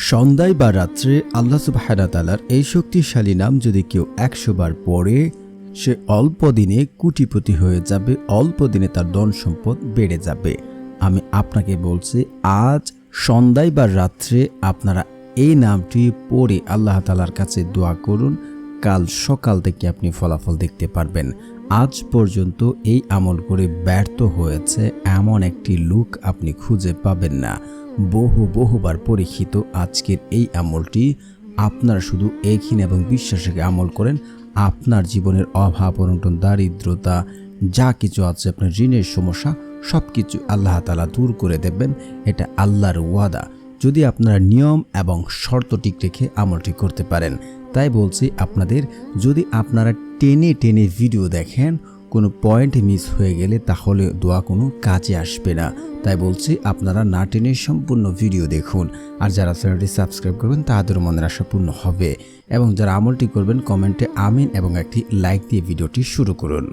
সন্ধ্যায় বা রাত্রে আল্লাহ সুবহানাহু ওয়া তাআলার এই শক্তিশালী নাম যদি কেউ ১০০ বার পড়ে, সে অল্প দিনে কোটিপতি হয়ে যাবে, অল্প দিনে তার ধন সম্পদ বেড়ে যাবে। আমি আপনাকে বলছি, আজ সন্ধ্যায় বা রাত্রে আপনারা এই নামটি পড়ে আল্লাহ তাআলার কাছে দোয়া করুন। কাল সকাল থেকে আপনি ফলাফল দেখতে পারবেন। আজ পর্যন্ত এই আমল করে ব্যর্থ হয়েছে এমন একটি লোক আপনি খুঁজে পাবেন না। বহুবার পরীক্ষিত আজকের এই আমলটি আপনারা শুধু একদিন এবং বিশ্বাসে আমল করেন, আপনার জীবনের অভাব অনটন দারিদ্রতা যা কিছু আছে, আপনার ঋণের সমস্যা সবকিছু আল্লাহ তাআলা দূর করে দেবেন। এটা আল্লাহর ওয়াদা, যদি আপনারা নিয়ম এবং শর্ত ঠিক রেখে আমলটি করতে পারেন। তাই বলছি আপনাদের, যদি আপনারা টেনে ভিডিও দেখেন, কোনো পয়েন্ট মিস হয়ে গেলে তাহলে দোয়া কোনো কাজে আসবে না। তাই বলছি আপনারা না টেনে সম্পূর্ণ ভিডিও দেখুন। আর যারা চ্যানেলটি সাবস্ক্রাইব করবেন তাদের মনের আশা পূর্ণ হবে, এবং যারা আমলটি করবেন কমেন্টে আমিন এবং একটি লাইক দিয়ে ভিডিওটি শুরু করুন।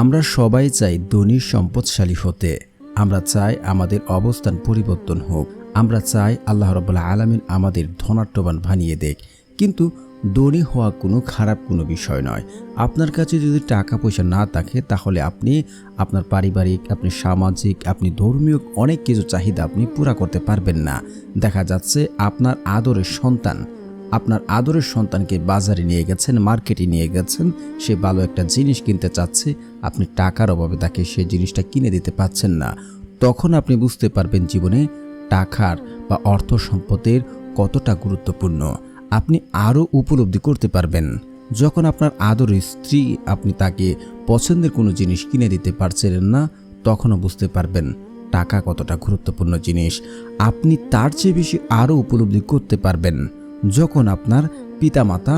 আমরা সবাই চাই ধনী সম্পদশালী হতে, আমরা চাই আমাদের অবস্থান পরিবর্তন হোক, আমরা চাই আল্লাহ রাব্বুল আলামিন আমাদের ধনাঢ্যবান বানিয়ে দেখ। কিন্তু ধনী হওয়া কোনো খারাপ কোনো বিষয় নয়। আপনার কাছে যদি টাকা পয়সা না থাকে তাহলে আপনি আপনার পারিবারিক, আপনি সামাজিক, আপনি ধর্মীয় অনেক কিছু চাহিদা আপনি পুরা করতে পারবেন না। দেখা যাচ্ছে আপনার আদরের সন্তানকে বাজারে নিয়ে গেছেন, মার্কেটে নিয়ে গেছেন, সে ভালো একটা জিনিস কিনতে চাচ্ছে, আপনি টাকার অভাবে তাকে সেই জিনিসটা কিনে দিতে পারছেন না। তখন আপনি বুঝতে পারবেন জীবনে টাকার বা অর্থ সম্পদের কতটা গুরুত্বপূর্ণ। আপনি আরও উপলব্ধি করতে পারবেন যখন আপনার আদরের স্ত্রী, আপনি তাকে পছন্দের কোনো জিনিস কিনে দিতে পারছিলেন না, তখনও বুঝতে পারবেন টাকা কতটা গুরুত্বপূর্ণ জিনিস। আপনি তার চেয়ে বেশি আরও উপলব্ধি করতে পারবেন যখন আপনার পিতামাতা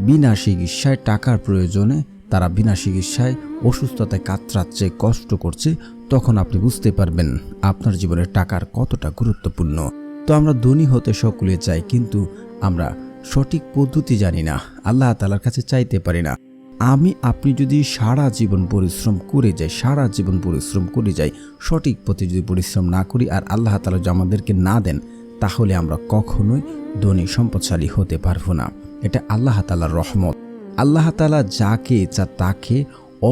বিনা চিকিৎসায় টাকার প্রয়োজনে, তারা বিনা চিকিৎসায় অসুস্থতায় কাতরাচ্ছে, কষ্ট করছে, তখন আপনি বুঝতে পারবেন আপনার জীবনে টাকার কতটা গুরুত্বপূর্ণ। তো আমরা ধনী হতে সকলে চাই, কিন্তু আমরা সঠিক পদ্ধতি জানি না, আল্লাহ তাআলার কাছে চাইতে পারি না। আপনি যদি সারা জীবন পরিশ্রম করে যাই, সঠিক পথে যদি পরিশ্রম না করি আর আল্লাহ তাআলা যদি আমাদেরকে না দেন, তাহলে আমরা কখনোই ধনী সম্পদশালী হতে পারবো না। এটা আল্লাহ তাআলার রহমত। আল্লাহ তাআলা যাকে ইচ্ছা তাকে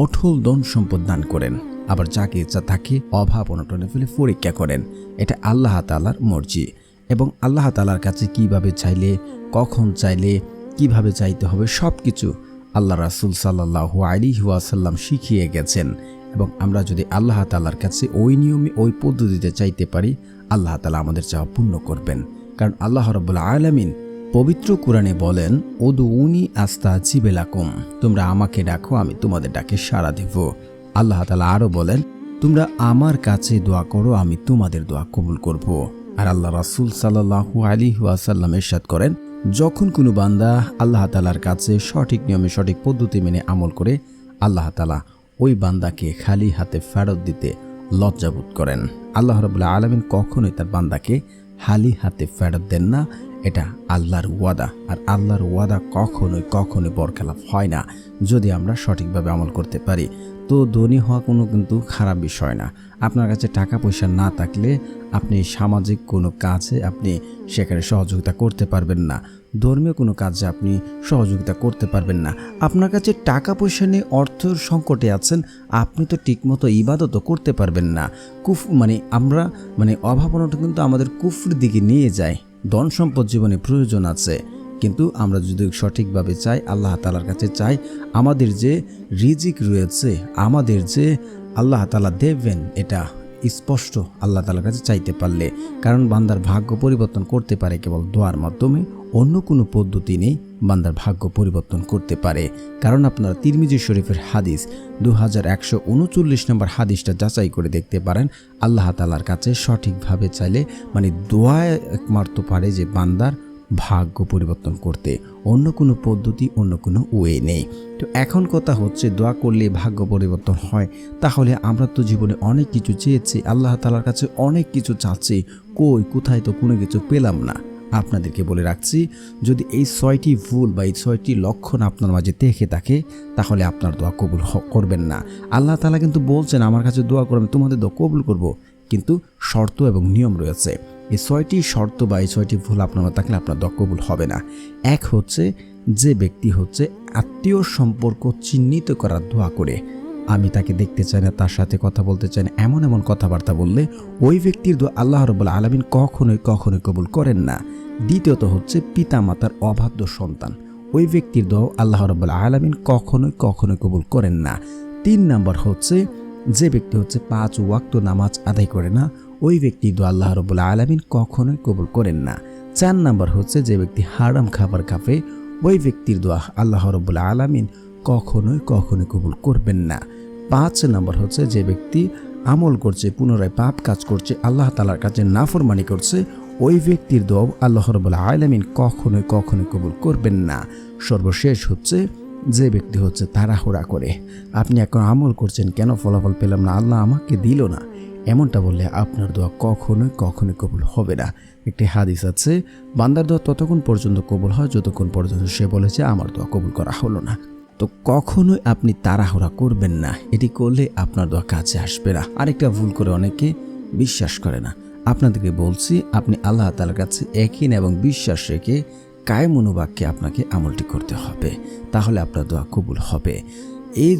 অঢল ধন সম্পদ দান করেন, আবার যাকে ইচ্ছা তাকে অভাব অনটনে ফেলে পরীক্ষা করেন। এটা আল্লাহ তাআলার মর্জি, এবং আল্লাহ তাআলার কাছে কিভাবে চাইলে, কখন চাইলে, কিভাবে চাইতে হবে সবকিছু আল্লাহ রাসূল সাল্লাল্লাহু আলাইহি ওয়াসাল্লাম শিখিয়ে গেছেন। এবং আমরা যদি আল্লাহ তাআলার কাছে ওই নিয়মে, ওই পদ্ধতিতে চাইতে পারি, আল্লাহ তাআলা আমাদের চাওয়া পূর্ণ করবেন। কারণ আল্লাহ রাব্বুল আলামিন পবিত্র কোরআনে বলেন, উদউনি আস্তাজিব লাকুম, তোমরা আমাকে ডাকো, আমি তোমাদের ডাকে সাড়া দেব। আল্লাহ তাআলা আরও বলেন, তোমরা আমার কাছে দোয়া করো, আমি তোমাদের দোয়া কবুল করব। আর আল্লাহ রাসূল সাল্লাল্লাহু আলাইহি ওয়াসাল্লাম ইরশাদ করেন, যখন কোনো বান্দা আল্লাহ তাআলার কাছে সঠিক নিয়মে, সঠিক পদ্ধতি মেনে আমল করে, আল্লাহ তাআলা ওই বান্দাকে খালি হাতে ফেরত দিতে লজ্জাবোধ করেন। আল্লাহ রাব্বুল আলামিন কখনোই তার বান্দাকে খালি হাতে ফেরত দেন না। এটা আল্লাহর ওয়াদা, আর আল্লাহর ওয়াদা কখনোই বরখেলাপ হয় না যদি আমরা সঠিকভাবে আমল করতে পারি। তো ধনী হওয়া কিন্তু খারাপ বিষয় না। আপনার কাছে টাকা পয়সা না থাকলে আপনি সামাজিক কোনো কাজে আপনি সেখানে সহযোগিতা করতে পারবেন না, ধর্মীয় কোনো কাজে আপনি সহযোগিতা করতে পারবেন না। আপনার কাছে টাকা পয়সা নিয়ে অর্থের সংকটে আছেন, আপনি তো ঠিকমতো ইবাদতও করতে পারবেন না। আমরা অভাব অনটন কিন্তু আমাদের কুফরির দিকে নিয়ে যায়। ধন সম্পদ জীবনে প্রয়োজন আছে, কিন্তু আমরা যদি সঠিকভাবে চাই, আল্লাহ তাআলার কাছে চাই, আমাদের যে রিজিক রয়েছে, আমাদের যে আল্লাহ তাআলা দেবেন, এটা স্পষ্ট আল্লাহ তাআলার কাছে চাইতে পারলে। কারণ বান্দার ভাগ্য পরিবর্তন করতে পারে কেবল দোয়ার মাধ্যমে, অন্য কোনো পদ্ধতি নেই বান্দার ভাগ্য পরিবর্তন করতে পারে। কারণ আপনারা তিরমিজি শরীফের হাদিস 2139 নম্বর হাদিসটা যাচাই করে দেখতে পারেন। আল্লাহ তাআলার কাছে সঠিকভাবে চাইলে দোয়া একমাত্র পারে যে বান্দার ভাগ্য পরিবর্তন করতে, অন্য কোনো পদ্ধতি, অন্য কোনো ওয়ে নেই। তো এখন কথা হচ্ছে, দোয়া করলে ভাগ্য পরিবর্তন হয়, তাহলে আমরা তো জীবনে অনেক কিছু চেয়েছি, আল্লাহ তাআলার কাছে অনেক কিছু চাচ্ছি, কোথায় তো কোনো কিছু পেলাম না। আপনাদেরকে বলে রাখছি, যদি এই 6টি ভুল বা এই 6টি লক্ষণ আপনার মাঝে দেখে থাকে, তাহলে আপনার দোয়া কবুল করবেন না। আল্লাহ তাআলা কিন্তু বলছেন, আমার কাছে দোয়া করবেন, তোমাদের দোয়া কবুল করব, কিন্তু শর্ত এবং নিয়ম রয়েছে। এই 6টি শর্ত বা এই 6টি ভুল আপনার মধ্যে থাকলে আপনার দোয়া কবুল হবে না। এক হচ্ছে যে ব্যক্তি হচ্ছে আত্মীয় সম্পর্ক চিহ্নিত করার দোয়া করে, আমি তাকে দেখতে চাই না, তার সাথে কথা বলতে চাই না, এমন এমন কথাবার্তা বললে ওই ব্যক্তির দোয়া আল্লাহ রাব্বুল আলামিন কখনোই কবুল করেন না। দ্বিতীয়ত হচ্ছে পিতা মাতার অবাধ্য সন্তান, ওই ব্যক্তির দোয়া আল্লাহ রাব্বুল আলামিন কখনোই কবুল করেন না। 3 নম্বর হচ্ছে যে ব্যক্তি হচ্ছে 5 ওয়াক্ত নামাজ আদায় করে না, ওই ব্যক্তির দোয়া আল্লাহ রাব্বুল আলামিন কখনোই কবুল করেন না। 4 নম্বর হচ্ছে যে ব্যক্তি হারাম খাবার খাবে, ওই ব্যক্তির দোয়া আল্লাহ রাব্বুল আলামিন কখনোই কবুল করবেন না। 5 নম্বর হচ্ছে যে ব্যক্তি আমল করছে, পুনরায় পাপ কাজ করছে, আল্লাহ তাআলার কাছে নাফরমানি করছে, ওই ব্যক্তির দোয়া আল্লাহ রাব্বুল আলামিন কখনোই কবুল করবেন না। সর্বশেষ হচ্ছে যে ব্যক্তি হচ্ছে তাড়াহুড়া করে, আপনি এখন আমল করছেন, কেন ফলাফল পেলাম না, আল্লাহ আমাকে দিল না, এমনটা বললে আপনার দোয়া কখনোই কবুল হবে না। একটি হাদিস আছে, বান্দার দোয়া ততক্ষণ পর্যন্ত কবুল হয় যতক্ষণ পর্যন্ত সে বলেছে আমার দোয়া কবুল করা হলো না। তো কখনোই আপনি তাড়াহুড়া করবেন না, এটি করলে আপনার দোয়া কাছে আসবে না। আরেকটা ভুল করে অনেকে বিশ্বাস করে না। আপনাদেরকে বলছি, আপনি আল্লাহ তাআলার কাছে ইয়াকিন এবং বিশ্বাস রেখে কায়েম মনোবাক্যে আপনাকে আমলটি করতে হবে, তাহলে আপনার দোয়া কবুল হবে।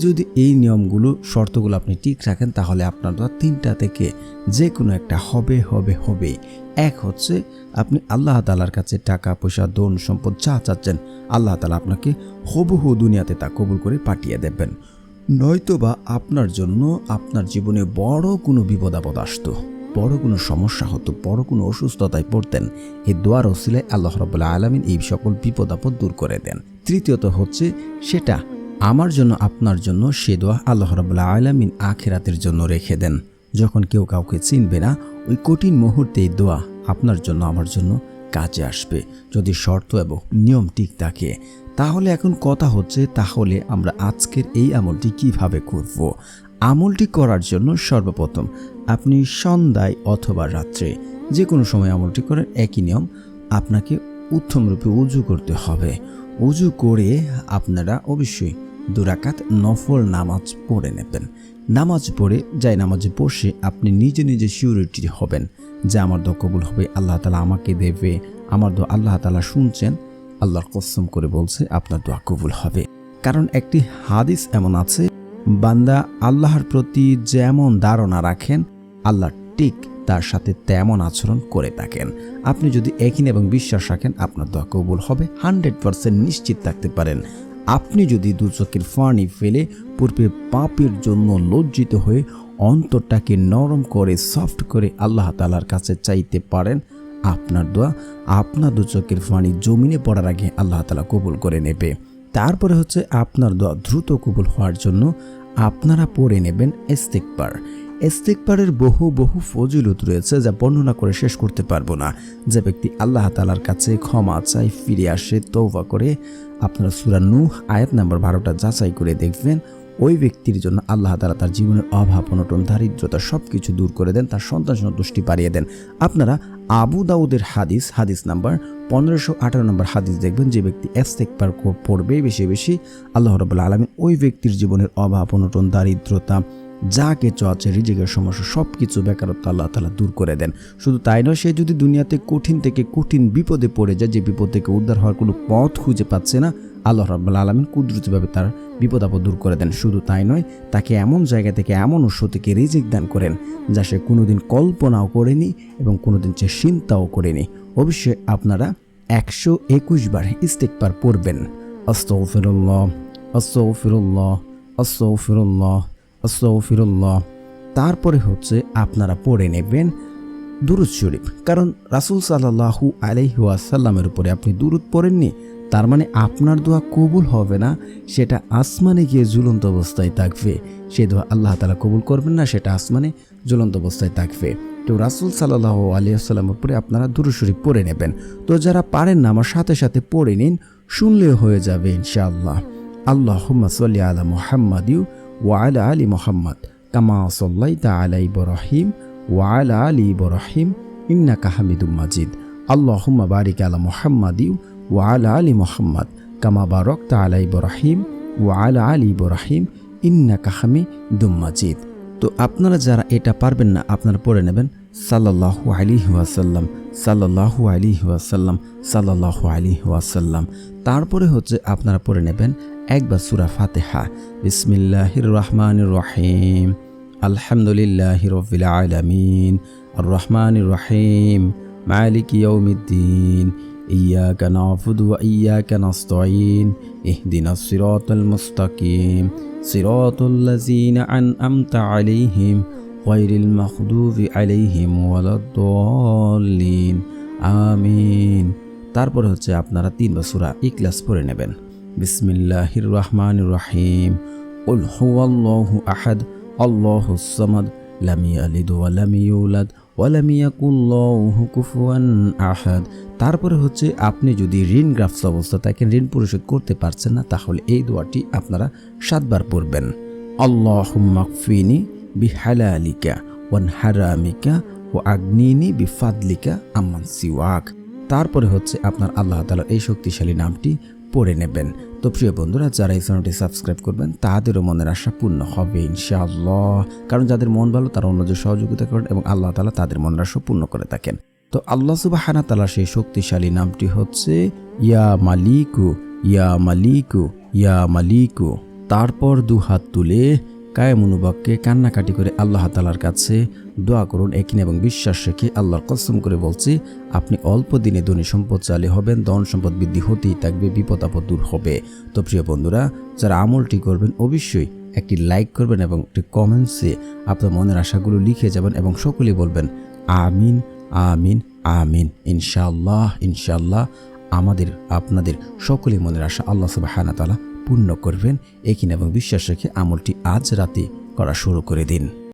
যদি এই নিয়মগুলো শর্তগুলো আপনি ঠিক রাখেন, তাহলে আপনার দোয়া 3টা থেকে যে কোনো একটা হবে। এক হচ্ছে আপনি আল্লাহ তাআলার কাছে টাকা পয়সা ধন সম্পদ যা চাচ্ছেন, আল্লাহ তাআলা আপনাকে হুবহু দুনিয়াতে তা কবুল করে পাঠিয়ে দেবেন। নয়তোবা আপনার জন্য আপনার জীবনে বড় কোনো বিপদ আপদ আসতো, বড় কোনো সমস্যা হতো, বড় কোনো অসুস্থতায় পড়তেন, এই দোয়ার ওসিলায় আল্লাহ রাব্বুল আলামিন এই সকল বিপদ আপদ দূর করে দেন। তৃতীয়ত হচ্ছে সেটা আমার জন্য আপনার জন্য, সে দোয়া আল্লাহ রাব্বুল আলামিন আখিরাতের জন্য রেখে দেন। যখন কেউ কাউকে চিনবে না, ওই কঠিন মুহূর্তে এই দোয়া আপনার জন্য আমার জন্য কাজে আসবে, যদি শর্ত এবং নিয়ম ঠিক থাকে। তাহলে এখন কথা হচ্ছে, তাহলে আমরা আজকের এই আমলটি কিভাবে করব? আমলটি করার জন্য সর্বপ্রথম আপনি সন্ধ্যায় অথবা রাত্রে যে কোনো সময় আমলটি করার একই নিয়ম, আপনাকে উত্তমরূপে উজু করতে হবে। উজু করে আপনারা অবশ্যই 2 রাকাত নফল নামাজ পড়ে নেবেন। নামাজ পড়ে নামাজে বসে আপনি নিজে নিজে সিউরিটি হবেন যে আমার দোয়া কবুল হবে, আল্লাহ তাআলা আমাকে দেবে, আমার দোয়া আল্লাহ তাআলা শুনছেন, আল্লাহর কসম করে বলছে আপনার দোয়া কবুল হবে। কারণ একটি হাদিস এমন আছে, বান্দা আল্লাহর প্রতি যেমন ধারণা রাখেন, আল্লাহ ঠিক তার সাথে তেমন আচরণ করে থাকেন। আপনি যদি ইয়াকিন এবং বিশ্বাস রাখেন, আপনার দোয়া কবুল হবে, 100% নিশ্চিত থাকতে পারেন। আপনি যদি 2 চোখের পানি ফেলে পূর্বের পাপের জন্য লজ্জিত হয়ে অন্তরটাকে নরম করে সফট করে আল্লাহ তাআলার কাছে চাইতে পারেন, আপনার দোয়া আপনার 2 চোখের পানি জমিনে পড়ার আগে আল্লাহ তাআলা কবুল করে নেবে। তারপরে হচ্ছে আপনার দোয়া দ্রুত কবুল হওয়ার জন্য আপনারা পড়ে নেবেন ইস্তিগফার। ইস্তিগফারের বহু ফজিলত রয়েছে, যা বর্ণনা করে শেষ করতে পারবো না। যে ব্যক্তি আল্লাহ তাআলার কাছে ক্ষমা চায়, ফিরে আসে, তওবা করে, আপনারা সূরা নূহ আয়াত নাম্বার 12টা যাচাই করে দেখবেন, ওই ব্যক্তির জন্য আল্লাহ তাআলা তার জীবনের অভাব অনটন দারিদ্রতা সবকিছু দূর করে দেন, তার সন্তান সন্তুষ্টি বাড়িয়ে দেন। আপনারা আবু দাউদের হাদিস নাম্বার 1518 নম্বর হাদিস দেখবেন, যে ব্যক্তি ইস্তিগফার পড়বে বেশি আল্লাহ রাব্বুল আলামিন ওই ব্যক্তির জীবনের অভাব অনটন দারিদ্রতা যা কিছু আছে, রিজিকের সমস্যা সবকিছু, বেকারত্ব আল্লাহ তাআলা দূর করে দেন। শুধু তাই নয়, সে যদি দুনিয়াতে কঠিন থেকে কঠিন বিপদে পড়ে যায়, যে বিপদ থেকে উদ্ধার হওয়ার কোনো পথ খুঁজে পাচ্ছে না, আল্লাহ রাব্বুল আলামিন কুদরতিভাবে তার বিপদ আপদ দূর করে দেন। শুধু তাই নয়, তাকে এমন জায়গা থেকে এমন উৎস থেকে রিজিক দান করেন যা সে কোনোদিন কল্পনাও করেনি এবং কোনোদিন সে চিন্তাও করেনি। অবশ্যই আপনারা 121 বার ইস্তিগফার পড়বেন। আস্তাগফিরুল্লাহ, আস্তাগফিরুল্লাহ, আস্তাগফিরুল্লাহ, আস্তাগফিরুল্লাহ। তারপরে হচ্ছে আপনারা পড়ে নেবেন দুরূদ শরীফ। কারণ রাসূল সাল্লাল্লাহু আলাইহি ওয়াসাল্লামের উপরে আপনি দুরূদ পড়েননি, তার মানে আপনার দোয়া কবুল হবে না, সেটা আসমানে গিয়ে ঝুলন্ত অবস্থায় থাকবে। সে দোয়া আল্লাহ তাআলা কবুল করবেন না, সেটা আসমানে ঝুলন্ত অবস্থায় থাকবে। তো রাসূল সাল্লাল্লাহু আলাইহি ওয়াসাল্লামের উপরে আপনারা দুরূদ শরীফ পড়ে নেবেন। তো যারা পারেন না, আমার সাথে সাথে পড়ে নিন, শুনলেও হয়ে যাবে ইনশাআল্লাহ। আল্লাহুম্মা সাল্লি আলা মুহাম্মাদ ওয়া আলা আলি মুহাম্মাদ কামা সাল্লাইতা আলা ইব্রাহিম ওয়া আলা আলি ইব্রাহিম ইন্নাকা হামিদুম মাজিদ। আল্লাহুম্মা বারিক আলা মুহাম্মাদ ওয়া আলা আলি মুহাম্মাদ কামা বারাকতা আলা ইব্রাহিম ওয়া আলা আলি ইব্রাহিম ইন্নাকা হামিদুম মাজিদ। তো আপনারা যারা এটা পারবেন না, আপনারা পড়ে নেবেন সাল্লাল্লাহু আলাইহি ওয়াসাল্লাম, সাল্লাল্লাহু আলাইহি ওয়াসাল্লাম, সাল্লাল্লাহু আলাইহি ওয়াসাল্লাম। তারপরে হচ্ছে আপনারা পড়ে নেবেন একবার সূরা ফাতিহা। বিসমিল্লাহির রহমানির রহিম, আলহামদুলিল্লাহি রাব্বিল আলামিন, আর রহমানির রহিম, মালিকি ইয়াউমিদ্দিন, ইয়াকা না'বুদু ওয়া ইয়াকা নাস্তাঈন, ইহদিনাস সিরাতাল মুস্তাকিম, সিরাতাল লাযীনা আন'আমতা আলাইহিম গায়রিল মাগদুবি আলাইহিম ওয়ালাদ-দাল্লিন, আমিন। তারপরে হচ্ছে আপনারা 3 বার সূরা ইখলাস পড়ে নেবেন। বিসমিল্লাহির রহমানির রহিম, কুল হুয়াল্লাহু আহাদ, আল্লাহুস সামাদ, লাম ইয়ালিদ ওয়া লাম ইউলাদ ওয়া লাম ইয়াকুল লাহু কুফুয়ান আহাদ। তারপরে হচ্ছে আপনি যদি ঋণগ্রস্ত অবস্থা থাকেন, ঋণ পরিশোধ করতে পারছেন না, তাহলে এই দোয়াটি আপনারা 7 বার পড়বেন। আল্লাহুম্মা কফিনি বিহালালিকা ওয়ান হারামিকা ওয়া আগনিনি বিফাদলিকা আম্মান সিওয়াক। তারপরে হচ্ছে আপনার আল্লাহ তাআলার এই শক্তিশালী নামটি পড়ে নেবেন। তো প্রিয় বন্ধুরা, যারা এই চ্যানেলটি সাবস্ক্রাইব করবেন তাদেরও মনের আশা পূর্ণ হবে ইনশাআল্লাহ। কারণ যাদের মন ভালো তারা অন্যদের সহযোগিতা করেন এবং আল্লাহ তাআলা তাদের মনের আশা পূর্ণ করে থাকেন। তো আল্লাহ সুবহানাহু ওয়া তাআলার সেই শক্তিশালী নামটি হচ্ছে ইয়া মালিকু, ইয়া মালিকু, ইয়া মালিকু। তারপর 2 হাত তুলে কায়ামনুবাক্যে কান্নাকাটি করে আল্লাহ তাআলার কাছে দোয়া করুন। একই এবং বিশ্বাস রেখে আল্লাহর কসম করে বলছি, আপনি অল্প দিনে ধনী সম্পদশালী হবেন, ধন সম্পদ বৃদ্ধি হতেই থাকবে, বিপদ আপদ দূর হবে। তো প্রিয় বন্ধুরা, যারা আমলটি করবেন অবশ্যই একটি লাইক করবেন এবং একটি কমেন্টসে আপনার মনের আশাগুলো লিখে যাবেন এবং সকলেই বলবেন আমিন, আমিন, আমিন। ইনশাআল্লাহ, ইনশাআল্লাহ আমাদের আপনাদের সকলেই মনের আশা আল্লাহ সুবহানাহু ওয়া তাআলা পূর্ণ করবেন। একই এবং বিশ্বাস রেখে আমলটি আজ রাতে করা শুরু করে দিন।